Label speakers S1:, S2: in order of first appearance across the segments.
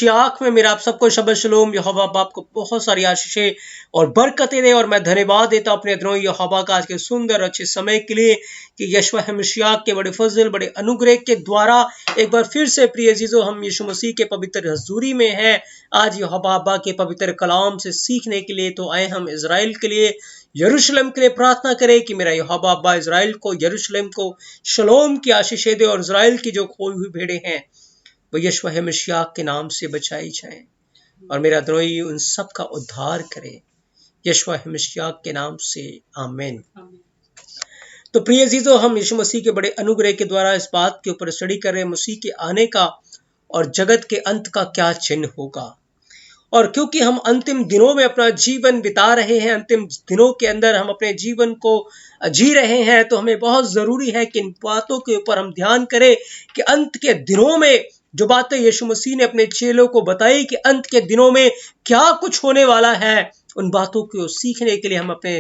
S1: मशीआक में मेरा आप सबको शबद शलोम। यहोवा बाप को बहुत सारी आशीषें और बरकतें दे। और मैं धन्यवाद देता हूँ अपने अदरोही यहोवा का आज के सुंदर अच्छे समय के लिए कि यशवा मशीआक के बड़े फजल बड़े अनुग्रह के द्वारा एक बार फिर से प्रिय अजीजों हम यीशु मसीह के पवित्र हजूरी में हैं। आज यहोवा बाबा के पवित्र कलाम से सीखने के लिए तो आए हम इजराइल के लिए, यरूशलेम के लिए प्रार्थना करें कि मेरा यहोवा बाबा इजराइल को, यरूशलेम को शलोम की आशीषें दे और इजराइल की जो खोई हुई भेड़ें हैं वो यशवा मशीआक के नाम से बचाई जाए और मेरा द्रोही उन सब का उद्धार करे यशवा मशीआक के नाम से, आमीन। तो प्रिय अजीजों हम यीशु मसीह के बड़े अनुग्रह के द्वारा इस बात के ऊपर स्टडी कर रहे हैं मसीह के आने का और जगत के अंत का क्या चिन्ह होगा। और क्योंकि हम अंतिम दिनों में अपना जीवन बिता रहे हैं, अंतिम दिनों के अंदर हम अपने जीवन को जी रहे हैं, तो हमें बहुत जरूरी है कि इन बातों के ऊपर हम ध्यान करें कि अंत के दिनों में जो बातें यीशु मसीह ने अपने चेलों को बताई कि अंत के दिनों में क्या कुछ होने वाला है, उन बातों को सीखने के लिए हम अपने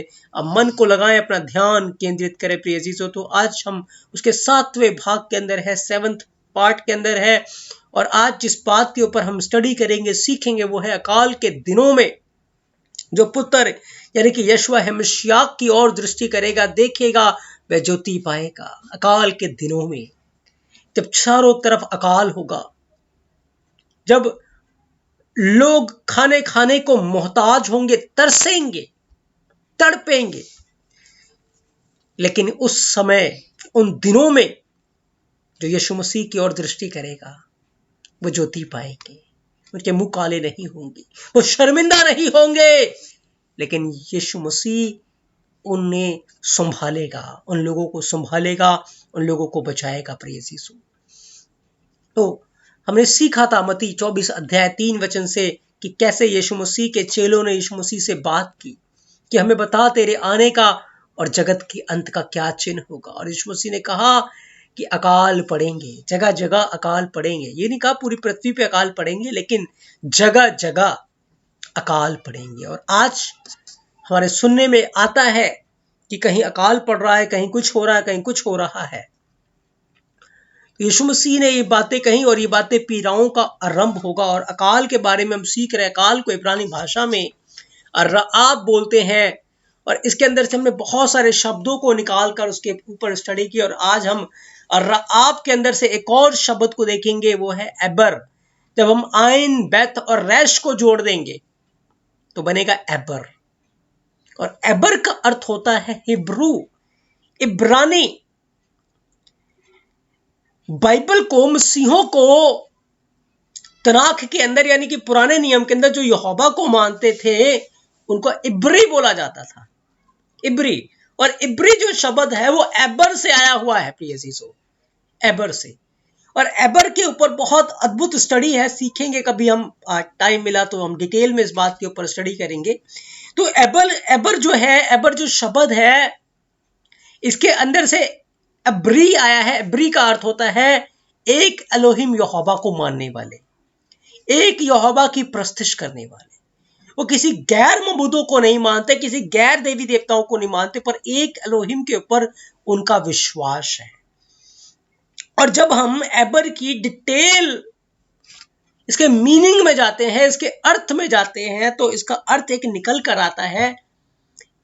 S1: मन को लगाएं, अपना ध्यान केंद्रित करें प्रिय अजीजों। तो आज हम उसके 7वें भाग के अंदर है, 7th पार्ट के अंदर है। और आज जिस बात के ऊपर हम स्टडी करेंगे, सीखेंगे, वो है अकाल के दिनों में जो पुत्र यानी कि यशवा मशीआक की ओर दृष्टि करेगा, देखेगा, वह ज्योति पाएगा। अकाल के दिनों में जब चारों तरफ अकाल होगा, जब लोग खाने को मोहताज होंगे, तरसेंगे, तड़पेंगे, लेकिन उस समय उन दिनों में जो यीशु मसीह की ओर दृष्टि करेगा वो ज्योति पाएंगे, उनके मुंह काले नहीं होंगे, वो शर्मिंदा नहीं होंगे, लेकिन यीशु मसीह उन्हें संभालेगा, उन लोगों को संभालेगा, उन लोगों को बचाएगा प्रिय यीशु। तो हमने सीखा था मत्ती 24 अध्याय 3 वचन से कि कैसे यीशु मसीह के चेलों ने यीशु मसीह से बात की कि हमें बता तेरे आने का और जगत के अंत का क्या चिन्ह होगा। और यीशु मसीह ने कहा कि अकाल पड़ेंगे, जगह जगह अकाल पड़ेंगे। ये नहीं कहा पूरी पृथ्वी पे अकाल पड़ेंगे, लेकिन जगह जगह अकाल पड़ेंगे। और आज हमारे सुनने में आता है कि कहीं अकाल पड़ रहा है, कहीं कुछ हो रहा है, कहीं कुछ हो रहा है। यीशु मसीह ने ये बातें कही और ये बातें पीड़ाओं का आरंभ होगा। और अकाल के बारे में हम सीख रहे हैं। अकाल को इब्रानी भाषा में अर्राब बोलते हैं और इसके अंदर से हमने बहुत सारे शब्दों को निकाल कर उसके ऊपर स्टडी की। और आज हम अर्राब के अंदर से एक और शब्द को देखेंगे, वो है एबर। जब हम आइन, बेथ और रैश को जोड़ देंगे तो बनेगा एबर। और एबर का अर्थ होता है हिब्रू, इब्रानी। बाइबल को मसीहों को तनाख के अंदर यानी कि पुराने नियम के अंदर जो यहोवा को मानते थे उनको इब्री बोला जाता था, इब्री। और इब्री जो शब्द है वो एबर से आया हुआ है प्रिय अजीजों, एबर से। और एबर के ऊपर बहुत अद्भुत स्टडी है, सीखेंगे कभी हम, टाइम मिला तो हम डिटेल में इस बात के ऊपर स्टडी करेंगे। तो एबर जो है, एबर जो शब्द है, इसके अंदर से अब्री आया है। अब्री का अर्थ होता है एक एलोहिम यहोवा को मानने वाले, एक यहोवा की प्रस्तिश करने वाले। वो किसी गैर मबूदों को नहीं मानते, किसी गैर देवी देवताओं को नहीं मानते, पर एक एलोहिम के ऊपर उनका विश्वास है। और जब हम एबर की डिटेल इसके मीनिंग में जाते हैं, इसके अर्थ में जाते हैं, तो इसका अर्थ एक निकल कर आता है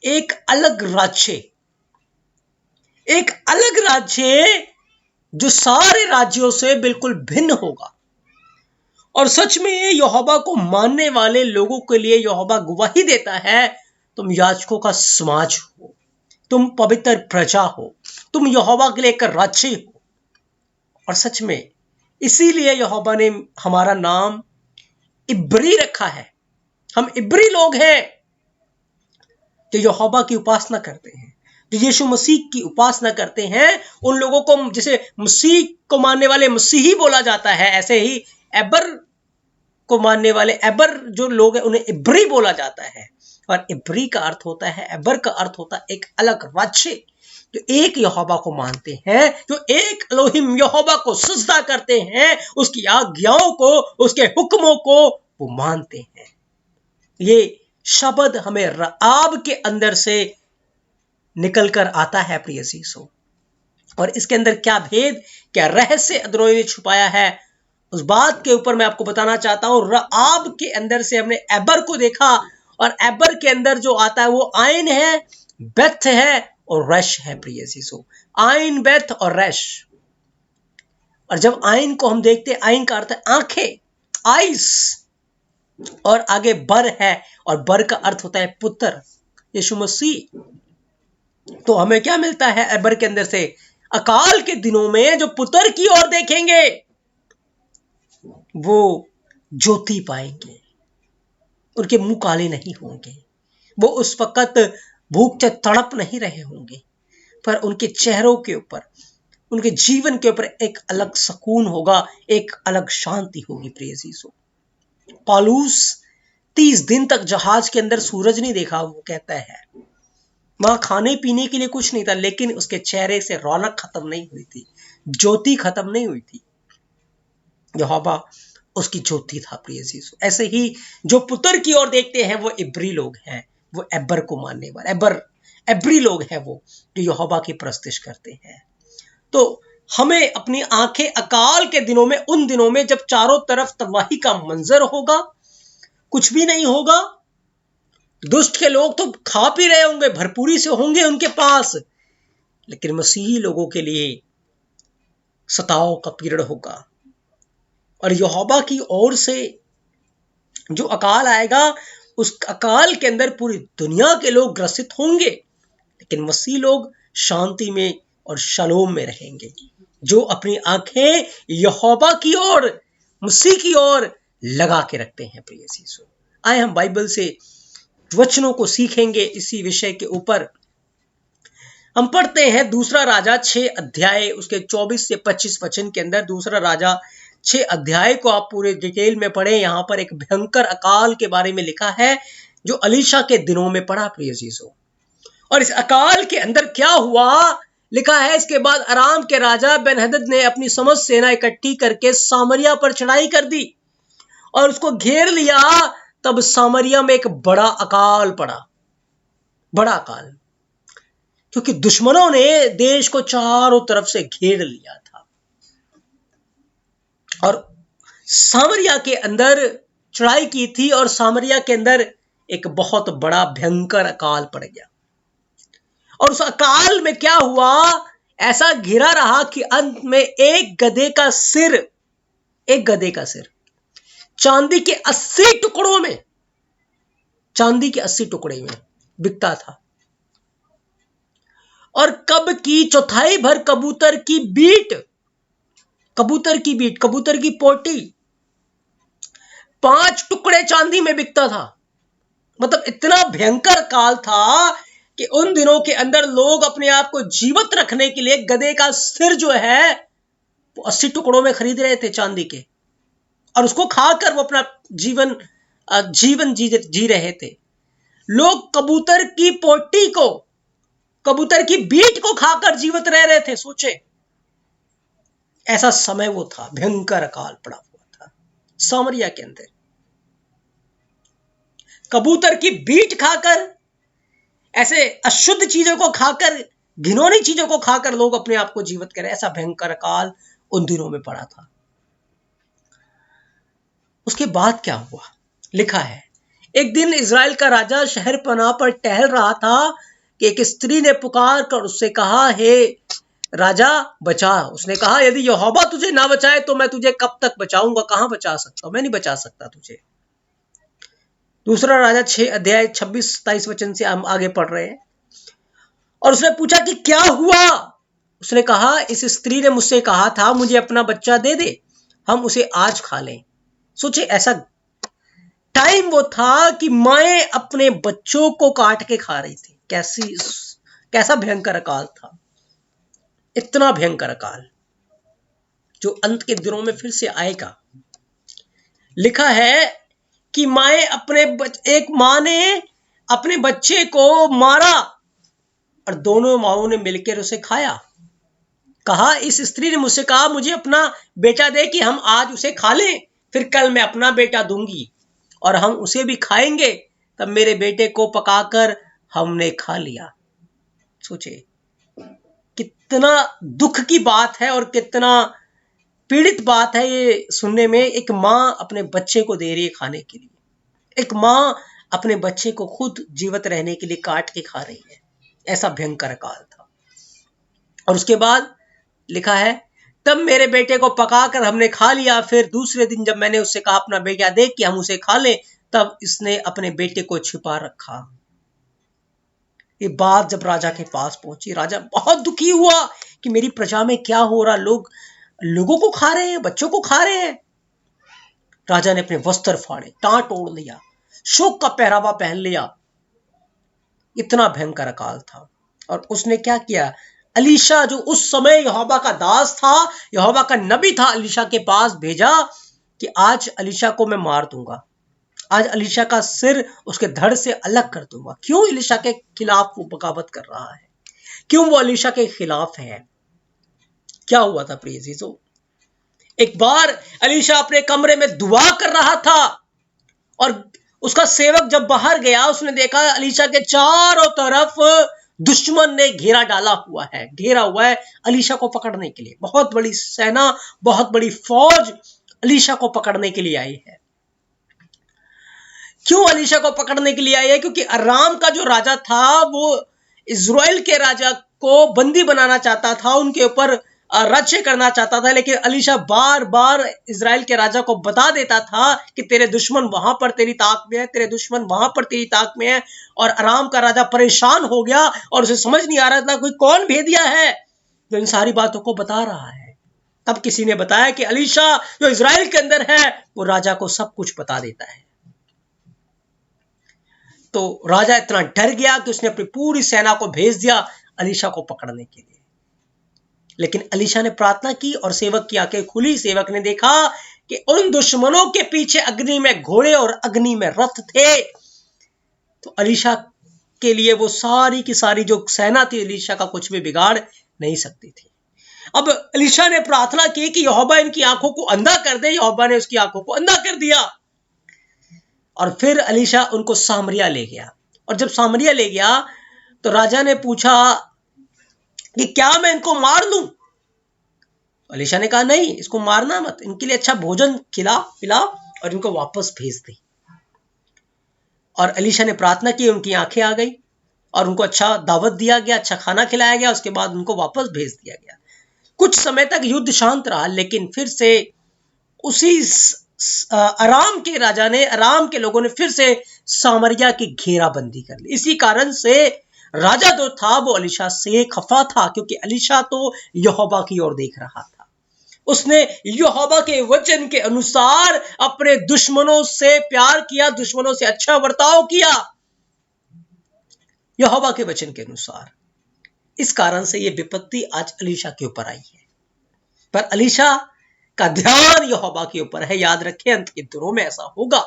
S1: एक अलग राज्य, एक अलग राज्य जो सारे राज्यों से बिल्कुल भिन्न होगा। और सच में यहोवा को मानने वाले लोगों के लिए यहोवा गवाही देता है, तुम याजकों का समाज हो, तुम पवित्र प्रजा हो, तुम यहोवा के लिए एक राज्य हो। और सच में इसीलिए यहोवा ने हमारा नाम इब्री रखा है। हम इब्री लोग हैं जो यहोवा की उपासना करते हैं, जो यीशु मसीह की उपासना करते हैं। उन लोगों को जिसे मसीह को मानने वाले मसीही बोला जाता है, ऐसे ही एबर को मानने वाले, एबर जो लोग हैं, उन्हें इब्री बोला जाता है। और इब्री का अर्थ होता है, एबर का अर्थ होता है एक अलग राज्य, जो एक यहोवा को मानते हैं, जो एक एलोहिम यहोवा को सजदा करते हैं, उसकी आज्ञाओं को, उसके हुक्मों को वो मानते हैं। ये शब्द हमें रआब के अंदर से निकल कर आता है प्रिय अजीजों। और इसके अंदर क्या भेद, क्या रहस्य अदरोही ने छुपाया है, उस बात के ऊपर मैं आपको बताना चाहता हूं। रआब के अंदर से हमने एबर को देखा, और एबर के अंदर जो आता है वो आइन है, बेथ है और रश है। प्रिय यीशु, आइन, बेथ और रश। और जब आइन को हम देखते हैं, आइन का अर्थ है आंखें, आइस, और आगे बर है, और बर का अर्थ होता है पुत्र, यीशु मसीह। तो हमें क्या मिलता है एबर के अंदर से? अकाल के दिनों में जो पुत्र की ओर देखेंगे वो ज्योति पाएंगे, उनके मुंह काले नहीं होंगे, वो उस वक्त भूख से तड़प नहीं रहे होंगे, पर उनके चेहरों के ऊपर, उनके जीवन के ऊपर एक अलग सुकून होगा, एक अलग शांति होगी। प्रिय यीशु, पौलुस 30 दिन तक जहाज के अंदर सूरज नहीं देखा, वो कहता है वहां खाने पीने के लिए कुछ नहीं था, लेकिन उसके चेहरे से रौनक खत्म नहीं हुई थी, ज्योति खत्म नहीं हुई थी। यहोवा उसकी ज्योति था। प्रिय यीशु, ऐसे ही जो पुत्र की ओर देखते हैं वो इब्री लोग हैं, वो एबर को मानने वाले एब्री लोग हैं, वो जो यहोवा की प्रस्तिश करते हैं। तो हमें अपनी आंखें अकाल के दिनों में, उन दिनों में जब चारों तरफ तबाही का मंजर होगा, कुछ भी नहीं होगा, दुष्ट के लोग तो खा पी रहे होंगे, भरपूरी से होंगे उनके पास, लेकिन मसीही लोगों के लिए सताव का पीरियड होगा। और यहोवा की ओर से जो अकाल आएगा, उस अकाल के अंदर पूरी दुनिया के लोग ग्रसित होंगे, लेकिन मसीह लोग शांति में और शलोम में रहेंगे, जो अपनी आंखें यहोवा की ओर, मसीह की ओर लगा के रखते हैं। प्रिय यीशु, आए हम बाइबल से वचनों को सीखेंगे इसी विषय के ऊपर। हम पढ़ते हैं दूसरा राजा 6 अध्याय, उसके 24 से 25 वचन के अंदर। दूसरा राजा 6 अध्याय को आप पूरे डिटेल में पढ़ें। यहां पर एक भयंकर अकाल के बारे में लिखा है जो अलीशा के दिनों में पड़ा। प्रिय यीशु, और इस अकाल के अंदर क्या हुआ लिखा है, इसके बाद अराम के राजा बेनहदद ने अपनी समस्त सेना इकट्ठी करके सामरिया पर चढ़ाई कर दी और उसको घेर लिया। तब सामरिया में एक बड़ा अकाल पड़ा, बड़ा अकाल, क्योंकि दुश्मनों ने देश को चारों तरफ से घेर लिया था और सामरिया के अंदर चढ़ाई की थी, और सामरिया के अंदर एक बहुत बड़ा भयंकर अकाल पड़ गया। और उस अकाल में क्या हुआ, ऐसा घिरा रहा कि अंत में एक गधे का सिर चांदी के 80 टुकड़ों में, चांदी के 80 टुकड़े में बिकता था। और कब की चौथाई भर कबूतर की पोटी 5 टुकड़े चांदी में बिकता था। मतलब इतना भयंकर काल था कि उन दिनों के अंदर लोग अपने आप को जीवित रखने के लिए गधे का सिर जो है वो 80 टुकड़ों में खरीद रहे थे चांदी के, और उसको खाकर वो अपना जीवन जी रहे थे। लोग कबूतर की पोटी को, कबूतर की बीट को खाकर जीवित रह रहे थे। सोचे, ऐसा समय वो था, भयंकर अकाल पड़ा हुआ था सामरिया के अंदर। कबूतर की बीट खाकर, ऐसे अशुद्ध चीजों को खाकर, घिनौनी चीजों को खाकर लोग अपने आप को जीवित करें, ऐसा भयंकर अकाल उन दिनों में पड़ा था। उसके बाद क्या हुआ लिखा है, एक दिन इजराइल का राजा शहर पनाह पर टहल रहा था कि एक स्त्री ने पुकार कर उससे कहा, हे राजा बचा। उसने कहा, यदि यहोवा तुझे ना बचाए तो मैं तुझे कब तक बचाऊंगा, कहां बचा सकता हूं, मैं नहीं बचा सकता तुझे। दूसरा राजा 6 अध्याय 26-27 वचन से हम आगे पढ़ रहे हैं। और उसने पूछा कि क्या हुआ। उसने कहा, इस स्त्री ने मुझसे कहा था मुझे अपना बच्चा दे दे, हम उसे आज खा लें। सोचे, ऐसा टाइम वो था कि माएं अपने बच्चों को काट के खा रही थी। कैसा भयंकर अकाल था, इतना भयंकर अकाल जो अंत के दिनों में फिर से आएगा। लिखा है कि एक मां ने अपने बच्चे को मारा और दोनों माओं ने मिलकर उसे खाया। कहा, इस स्त्री ने मुझसे कहा मुझे अपना बेटा दे कि हम आज उसे खा लें, फिर कल मैं अपना बेटा दूंगी और हम उसे भी खाएंगे। तब मेरे बेटे को पकाकर हमने खा लिया। सोचे, कितना दुख की बात है और कितना पीड़ित बात है ये सुनने में। एक माँ अपने बच्चे को दे रही है खाने के लिए, एक माँ अपने बच्चे को खुद जीवित रहने के लिए काट के खा रही है। ऐसा भयंकर काल था। और उसके बाद लिखा है, तब मेरे बेटे को पकाकर हमने खा लिया। फिर दूसरे दिन जब मैंने उससे कहा अपना बेटा देख कि हम उसे खा लें, तब इसने अपने बेटे को छिपा रखा। ये बात जब राजा के पास पहुंची, राजा बहुत दुखी हुआ कि मेरी प्रजा में क्या हो रहा, लोगों को खा रहे हैं, बच्चों को खा रहे हैं। राजा ने अपने वस्त्र फाड़े, टाट ओढ़ लिया, शोक का पहरावा पहन लिया। इतना भयंकर अकाल था। और उसने क्या किया, अलीशा जो उस समय यहोवा का दास था, यहोवा का नबी था, अलीशा के पास भेजा कि आज अलीशा को मैं मार दूंगा, आज अलीशा का सिर उसके धड़ से अलग कर दूंगा। क्यों अलीशा के खिलाफ वो बगावत कर रहा है, क्यों वो अलीशा के खिलाफ है? क्या हुआ था प्रिय जीजो, एक बार अलीशा अपने कमरे में दुआ कर रहा था और उसका सेवक जब बाहर गया, उसने देखा अलीशा के चारों तरफ दुश्मन ने घेरा डाला हुआ है, घेरा हुआ है अलीशा को पकड़ने के लिए। बहुत बड़ी सेना, बहुत बड़ी फौज अलीशा को पकड़ने के लिए आई है। क्यों अलीशा को पकड़ने के लिए आई है? क्योंकि अराम का जो राजा था वो इज़राइल के राजा को बंदी बनाना चाहता था, उनके ऊपर राज्य करना चाहता था। लेकिन अलीशा बार बार इज़राइल के राजा को बता देता था कि तेरे दुश्मन वहां पर तेरी ताक में है, तेरे दुश्मन वहां पर तेरी ताक में है। और अराम का राजा परेशान हो गया और उसे समझ नहीं आ रहा था कोई कौन भेदिया है जो इन सारी बातों को बता रहा है। तब किसी ने बताया कि अलीशा जो इज़राइल के अंदर है वो राजा को सब कुछ बता देता है। तो राजा इतना डर गया कि उसने अपनी पूरी सेना को भेज दिया अलीशा को पकड़ने के लिए। लेकिन अलीशा ने प्रार्थना की और सेवक की आंखें खुली। सेवक ने देखा कि उन दुश्मनों के पीछे अग्नि में घोड़े और अग्नि में रथ थे। तो अलीशा के लिए वो सारी की सारी जो सेना थी, अलीशा का कुछ भी बिगाड़ नहीं सकती थी। अब अलीशा ने प्रार्थना की कि यहोवा इनकी आंखों को अंधा कर दे। यहोवा ने उसकी आंखों को अंधा कर दिया। और फिर अलीशा उनको सामरिया ले गया। और जब सामरिया ले गया तो राजा ने पूछा कि क्या मैं इनको मार दूं? अलीशा ने कहा नहीं, इसको मारना मत, इनके लिए अच्छा भोजन खिला पिला और इनको वापस भेज दे। और अलीशा ने प्रार्थना की, उनकी आंखें आ गई और उनको अच्छा दावत दिया गया, अच्छा खाना खिलाया गया। उसके बाद उनको वापस भेज दिया गया। कुछ समय तक युद्ध शांत रहा, लेकिन फिर से उसी अराम के राजा ने, अराम के लोगों ने फिर से सामरिया की घेराबंदी कर ली। इसी कारण से राजा जो था वो अलीशा से खफा था, क्योंकि अलीशा तो यहोवा की ओर देख रहा था। उसने यहोवा के वचन के अनुसार अपने दुश्मनों से प्यार किया, दुश्मनों से अच्छा बर्ताव किया, यहोवा के वचन के अनुसार। इस कारण से यह विपत्ति आज अलीशा के ऊपर आई है। पर अलीशा का ध्यान यहोवा के ऊपर है। याद रखें, अंत के दिनों में ऐसा होगा,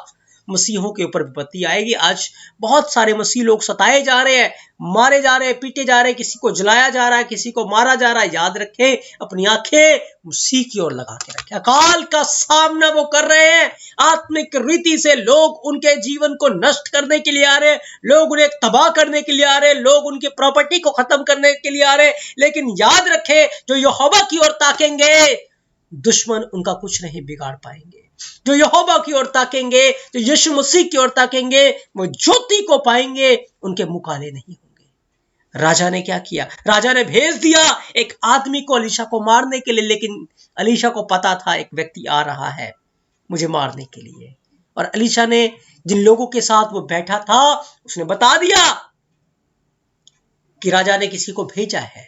S1: मसीहों के ऊपर विपत्ति आएगी। आज बहुत सारे मसीह लोग सताए जा रहे हैं, मारे जा रहे हैं, पीटे जा रहे हैं, किसी को जलाया जा रहा है, किसी को मारा जा रहा है। याद रखें, अपनी आंखें मसीह की ओर लगा के रखें। अकाल का सामना वो कर रहे हैं। आत्मिक रीति से लोग उनके जीवन को नष्ट करने के लिए आ रहे हैं, लोग उन्हें तबाह करने के लिए आ रहे हैं, लोग उनकी प्रॉपर्टी को खत्म करने के लिए आ रहे हैं। लेकिन याद रखें, जो यहोवा की ओर ताकेंगे दुश्मन उनका कुछ नहीं बिगाड़ पाएंगे। जो यहोवा की ओर ताकेंगे, जो यीशु मसीह की ओर ताकेंगे, वो ज्योति को पाएंगे, उनके मुकाले नहीं होंगे। राजा ने क्या किया? राजा ने भेज दिया एक आदमी को अलीशा को मारने के लिए। लेकिन अलीशा को पता था एक व्यक्ति आ रहा है मुझे मारने के लिए। और अलीशा ने जिन लोगों के साथ वो बैठा था उसने बता दिया कि राजा ने किसी को भेजा है,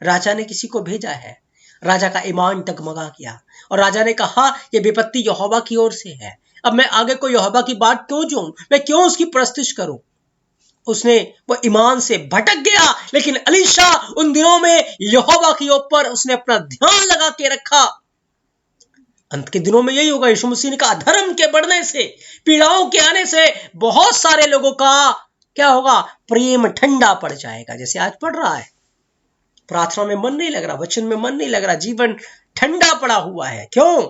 S1: राजा ने किसी को भेजा है। राजा का ईमान डगमगा गया और राजा ने कहा यह विपत्ति यहोवा की ओर से है। अब मैं आगे को यहोवा की बात क्यों जाऊं, मैं क्यों उसकी प्रस्तुति करूं? उसने वो ईमान से भटक गया। लेकिन अलीशा उन दिनों में यहोवा के ऊपर उसने अपना ध्यान लगा के रखा। अंत के दिनों में यही होगा। यीशु मसीह ने कहा धर्म के बढ़ने से, पीड़ाओं के आने से बहुत सारे लोगों का क्या होगा? प्रेम ठंडा पड़ जाएगा। जैसे आज पड़ रहा है, प्रार्थना में मन नहीं लग रहा, वचन में मन नहीं लग रहा, जीवन ठंडा पड़ा हुआ है। क्यों?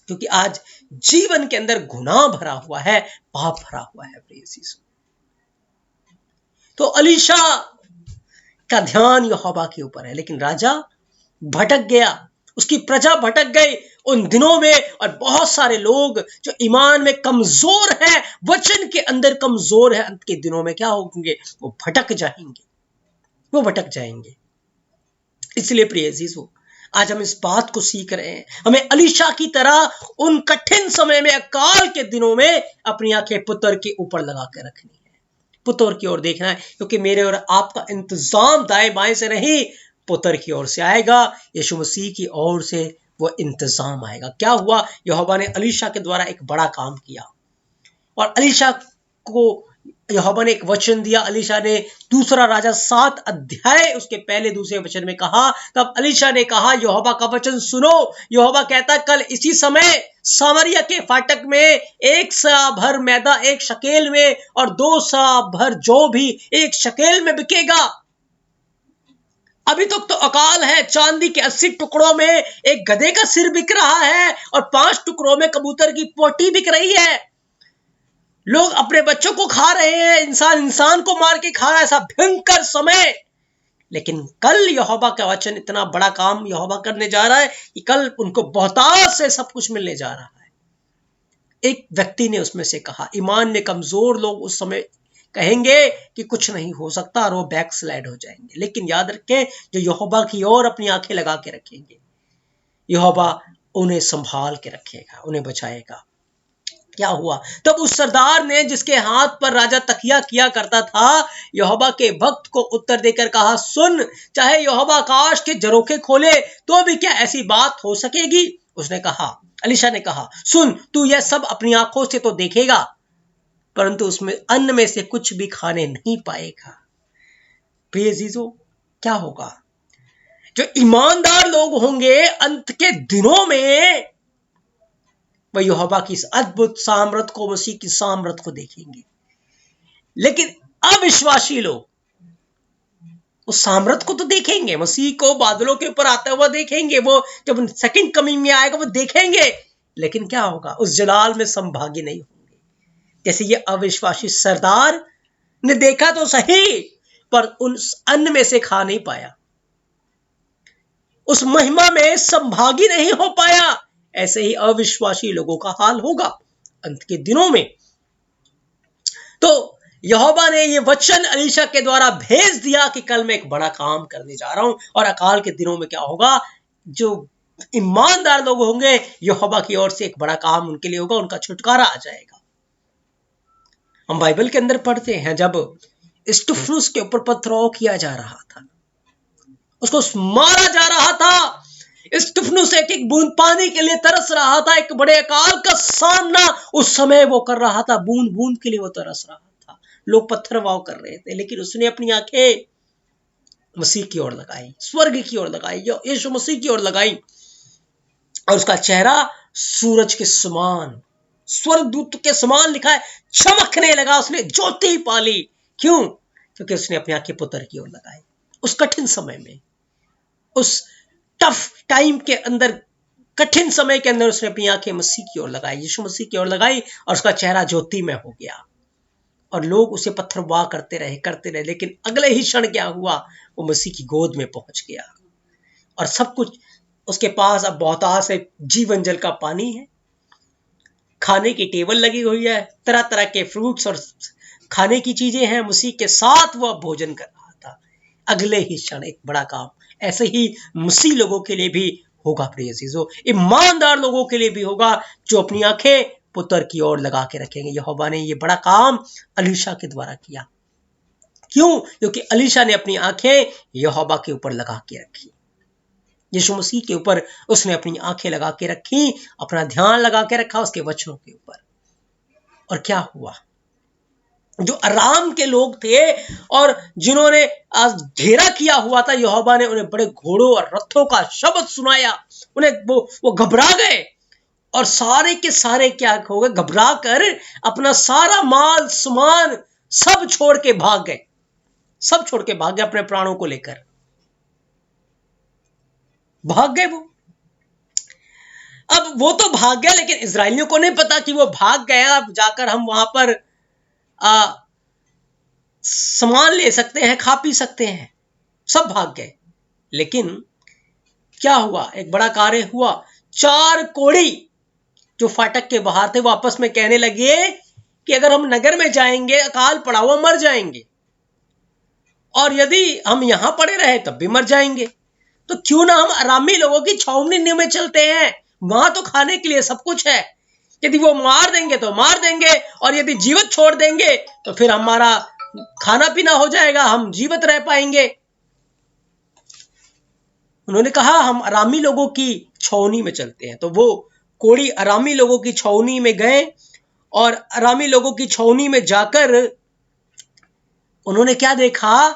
S1: क्योंकि आज जीवन के अंदर गुनाह भरा हुआ है, पाप भरा हुआ है। प्रिय यीशु, तो अलीशा का ध्यान यहोवा के ऊपर है। लेकिन राजा भटक गया, उसकी प्रजा भटक गई उन दिनों में। और बहुत सारे लोग जो ईमान में कमजोर है, वचन के अंदर कमजोर है, अंत के दिनों में क्या होंगे? वो भटक जाएंगे, वो भटक जाएंगे। इसलिए प्रिय अजीजों, आज हम इस बात को सीख रहे हैं, हमें अलीशा की तरह उन कठिन समय में, अकाल के दिनों में अपनी आंखें पुत्र के ऊपर लगा कर रखनी है, पुत्र की ओर देखना है, क्योंकि मेरे और आपका इंतजाम दाएं बाएं से नहीं, पुत्र की ओर से आएगा, यीशु मसीह की ओर से वो इंतजाम आएगा। क्या हुआ? यहोवा ने अलीशा के द्वारा एक बड़ा काम किया, और अलीशा को यहोवा ने एक वचन दिया। अलीशा ने दूसरा राजा 7 अध्याय उसके पहले दूसरे वचन में कहा, तब अलीशा ने कहा, यहोवा का वचन सुनो। यहोवा कहता, कल इसी समय सामरिया के फाटक में 1 सआ भर मैदा 1 शकेल में, और 2 सआ भर जौ भी 1 शकेल में बिकेगा। अभी तक तो अकाल है, चांदी के 80 टुकड़ों में एक गधे का सिर बिक रहा है, और 5 टुकड़ों में कबूतर की पोटी बिक रही है। लोग अपने बच्चों को खा रहे हैं, इंसान को मार के खा रहा है, ऐसा भयंकर समय। लेकिन कल यहोवा का वचन, इतना बड़ा काम यहोवा करने जा रहा है कि कल उनको बहुतायत से सब कुछ मिलने जा रहा है। एक व्यक्ति ने उसमें से कहा, ईमान में कमजोर लोग उस समय कहेंगे कि कुछ नहीं हो सकता, और वो बैकस्लाइड हो जाएंगे। लेकिन याद रखें, जो यहोवा की ओर अपनी आंखें लगा के रखेंगे, यहोवा उन्हें संभाल के रखेगा, उन्हें बचाएगा। क्या हुआ? तब उस सरदार ने, जिसके हाथ पर राजा तकिया किया करता था, यहोवा के भक्त को उत्तर देकर कहा, सुन, चाहे यहोवा आकाश के झरोखे खोले तो भी क्या ऐसी बात हो सकेगी? उसने कहा, अलीशा ने कहा, सुन, तू यह सब अपनी आंखों से तो देखेगा, परंतु उसमें अन्न में से कुछ भी खाने नहीं पाएगा। प्रिय अजीजों, क्या होगा? जो ईमानदार लोग होंगे अंत के दिनों में, वह यहोवा की इस अद्भुत सामर्थ को, मसीह की सामर्थ को देखेंगे। लेकिन अविश्वासी लोग उस सामर्थ को तो देखेंगे, मसीह को बादलों के ऊपर आता हुआ देखेंगे, वो जब सेकंड कमिंग में आएगा वो देखेंगे, लेकिन क्या होगा? उस जलाल में संभागी नहीं होंगे। जैसे ये अविश्वासी सरदार ने देखा तो सही, पर उस अन्न में से खा नहीं पाया, उस महिमा में संभागी नहीं हो पाया। ऐसे ही अविश्वासी लोगों का हाल होगा अंत के दिनों में। तो यहोवा ने ये वचन अलीशा के द्वारा भेज दिया कि कल मैं एक बड़ा काम करने जा रहा हूं, और अकाल के दिनों में क्या होगा? जो ईमानदार लोग होंगे, यहोवा की ओर से एक बड़ा काम उनके लिए होगा, उनका छुटकारा आ जाएगा। हम बाइबल के अंदर पढ़ते हैं, जब स्तिफनुस के ऊपर पथराव किया जा रहा था, उसको मारा जा रहा था, स्तिफनुस एक एक बूंद पानी के लिए तरस रहा था, एक बड़े अकाल का सामना उस समय वो कर रहा था, बूंद बूंद के लिए वो तरस रहा था, लोग पत्थरवाह कर रहे थे, लेकिन उसने अपनी आंखें मसीह की ओर लगाई, स्वर्ग की ओर लगाई, यीशु मसीह की ओर लगाई, और उसका चेहरा सूरज के समान, स्वर्गदूत के समान लिखा है, चमकने लगा, उसने ज्योति पाली। क्यों? क्योंकि उसने अपनी आंखें पुत्र की ओर लगाई। उस कठिन समय में, उस टफ टाइम के अंदर, कठिन समय के अंदर उसने अपनी आंखें मसीह की ओर लगाई, यीशु मसीह की ओर लगाई, और उसका चेहरा ज्योति में हो गया, और लोग उसे पत्थरवाह करते रहे, लेकिन अगले ही क्षण क्या हुआ? वो मसीह की गोद में पहुंच गया, और सब कुछ उसके पास अब बहुतायत से जीवन जल का पानी है, खाने की टेबल लगी हुई है, तरह तरह के फ्रूट्स और खाने की चीजें हैं, मसीह के साथ वह भोजन कर रहा था। अगले ही क्षण एक बड़ा काम ऐसे ही मसीह लोगों के लिए भी होगा। प्रिय अजीजों, ईमानदार लोगों के लिए भी होगा, जो अपनी आंखें पुत्र की ओर लगा के रखेंगे। यहोवा ने ये बड़ा काम अलीशा के द्वारा किया। क्यों? क्योंकि अलीशा ने अपनी आंखें यहोवा के ऊपर लगा के रखी, यीशु मसीह के ऊपर उसने अपनी आंखें लगा के रखी, अपना ध्यान लगा के रखा उसके वचनों के ऊपर। और क्या हुआ? जो आराम के लोग थे और जिन्होंने घेरा किया हुआ था, यहोवा ने उन्हें बड़े घोड़ों और रथों का शब्द सुनाया, उन्हें वो घबरा गए, और सारे के सारे क्या हो गए? घबरा कर अपना सारा माल सामान सब छोड़ के भाग गए, सब छोड़ के भाग गए, अपने प्राणों को लेकर भाग गए। अब वो तो भाग गया, लेकिन इजरायलियों को नहीं पता कि वो भाग गया, अब जाकर हम वहां पर सामान ले सकते हैं, खा पी सकते हैं। सब भाग गए, लेकिन क्या हुआ, एक बड़ा कार्य हुआ। 4 कोढ़ी जो फाटक के बाहर थे वो आपस में कहने लगे कि अगर हम नगर में जाएंगे अकाल पड़ा हुआ मर जाएंगे, और यदि हम यहां पड़े रहे तब भी मर जाएंगे, तो क्यों ना हम अरामी लोगों की छावनी में चलते हैं, वहां तो खाने के लिए सब कुछ है। यदि वो मार देंगे तो मार देंगे, और यदि जीवित छोड़ देंगे तो फिर हमारा खाना पीना हो जाएगा, हम जीवित रह पाएंगे। उन्होंने कहा हम अरामी लोगों की छावनी में चलते हैं। तो वो कोढ़ी अरामी लोगों की छावनी में गए, और अरामी लोगों की छावनी में जाकर उन्होंने क्या देखा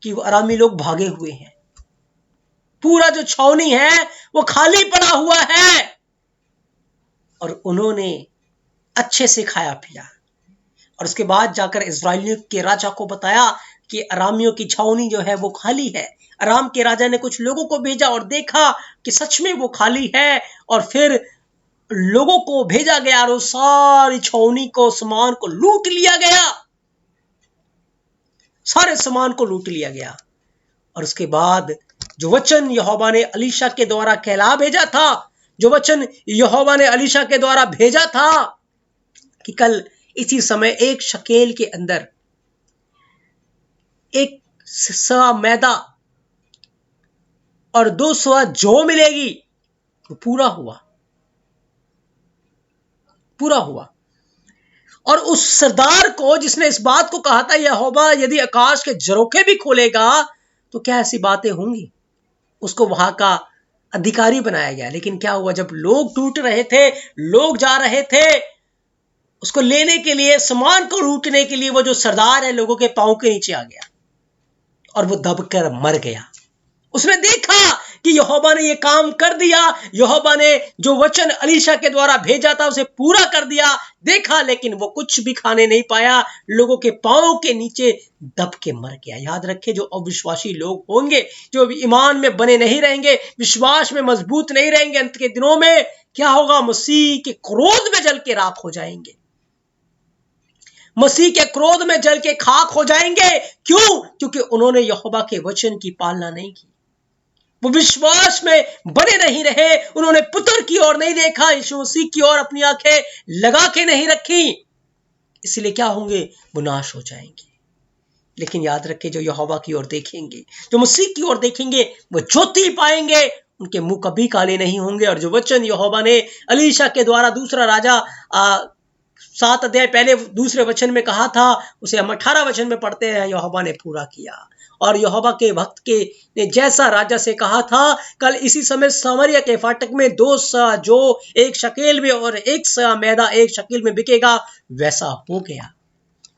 S1: कि वो अरामी लोग भागे हुए हैं। पूरा जो छावनी है वो खाली पड़ा हुआ है, और उन्होंने अच्छे से खाया पिया, और उसके बाद जाकर इस्राएलियों के राजा को बताया कि अरामियों की छावनी जो है वो खाली है। अराम के राजा ने कुछ लोगों को भेजा और देखा कि सच में वो खाली है, और फिर लोगों को भेजा गया और सारी छावनी को, सामान को लूट लिया गया, सारे सामान को लूट लिया गया। और उसके बाद जो वचन यहोवा ने अलीशा के द्वारा कहला भेजा था, जो वचन यहोवा ने अलीशा के द्वारा भेजा था कि कल इसी समय 1 शकेल के अंदर 1 सवा मैदा और 2 सवा जौ मिलेगी, वो पूरा हुआ, पूरा हुआ। और उस सरदार को जिसने इस बात को कहा था यहोवा यदि आकाश के झरोखे भी खोलेगा तो क्या ऐसी बातें होंगी, उसको वहां का अधिकारी बनाया गया। लेकिन क्या हुआ, जब लोग टूट रहे थे, लोग जा रहे थे उसको लेने के लिए, सामान को लूटने के लिए, वो जो सरदार है लोगों के पांव के नीचे आ गया और वो दबकर मर गया। उसने देखा कि यहोवा ने ये काम कर दिया, यहोवा ने जो वचन अलीशा के द्वारा भेजा था उसे पूरा कर दिया। देखा, लेकिन वो कुछ भी खाने नहीं पाया, लोगों के पांव के नीचे दब के मर गया। याद रखे, जो अविश्वासी लोग होंगे, जो ईमान में बने नहीं रहेंगे, विश्वास में मजबूत नहीं रहेंगे, अंत के दिनों में क्या होगा, मसीह के क्रोध में जल के राख हो जाएंगे, मसीह के क्रोध में जल के खाक हो जाएंगे। क्यों? क्योंकि उन्होंने यहोवा के वचन की पालना नहीं की, वो विश्वास में बने नहीं रहे, उन्होंने पुत्र की ओर नहीं देखा, यीशु मसीह की ओर अपनी आंखें लगा के नहीं रखी, इसलिए क्या होंगे, वो नाश हो जाएंगे। लेकिन याद रखें, जो यहोवा की ओर देखेंगे, जो मसीह की ओर देखेंगे, वो ज्योति पाएंगे, उनके मुंह कभी काले नहीं होंगे। और जो वचन यहोवा ने अलीशा के द्वारा, दूसरा राजा 7 अध्याय पहले दूसरे वचन में कहा था, उसे हम 18 वचन में पढ़ते हैं, यहोवा ने पूरा किया। और यहोवा के भक्त के ने जैसा राजा से कहा था, कल इसी समय सामरिया के फाटक में 2 सआ जो 1 शकेल में और 1 सआ मैदा 1 शकेल में बिकेगा, वैसा हो गया।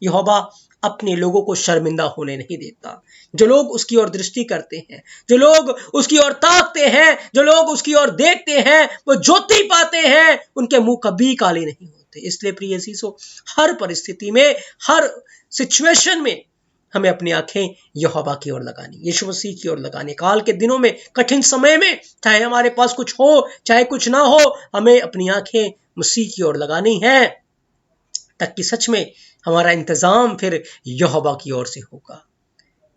S1: यहोवा अपने लोगों को शर्मिंदा होने नहीं देता। जो लोग उसकी ओर दृष्टि करते हैं, जो लोग उसकी ओर ताकते हैं, जो लोग उसकी ओर देखते हैं, वो ज्योति पाते हैं, उनके मुंह कभी काले नहीं होते। इसलिए प्रिय सीसो, हर परिस्थिति में, हर सिचुएशन में हमें अपनी आंखें यहोवा की ओर लगानी, यीशु मसीह की ओर लगानी। काल के दिनों में, कठिन समय में, चाहे हमारे पास कुछ हो चाहे कुछ ना हो, हमें अपनी आंखें मसीह की ओर लगानी है, ताकि सच में हमारा इंतजाम फिर यहोवा की ओर से होगा।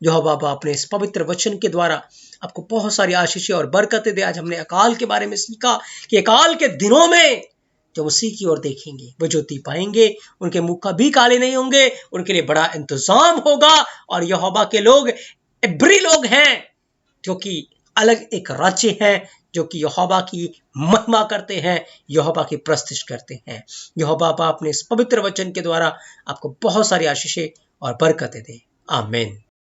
S1: यहोवा अपने इस पवित्र वचन के द्वारा आपको बहुत सारी आशीषें और बरकतें दे। आज हमने अकाल के बारे में सीखा कि अकाल के दिनों में जो मसीह की ओर देखेंगे वो ज्योति पाएंगे, उनके मुख कभी काले नहीं होंगे, उनके लिए बड़ा इंतजाम होगा। और यहोवा के लोग इब्री लोग हैं, जो कि अलग एक राज्य है, जो कि यहोवा की महिमा करते हैं, यहोवा की प्रस्तुति करते हैं। यहोवा अपने इस पवित्र वचन के द्वारा आपको बहुत सारी आशीषें और बरकतें दे। आमीन।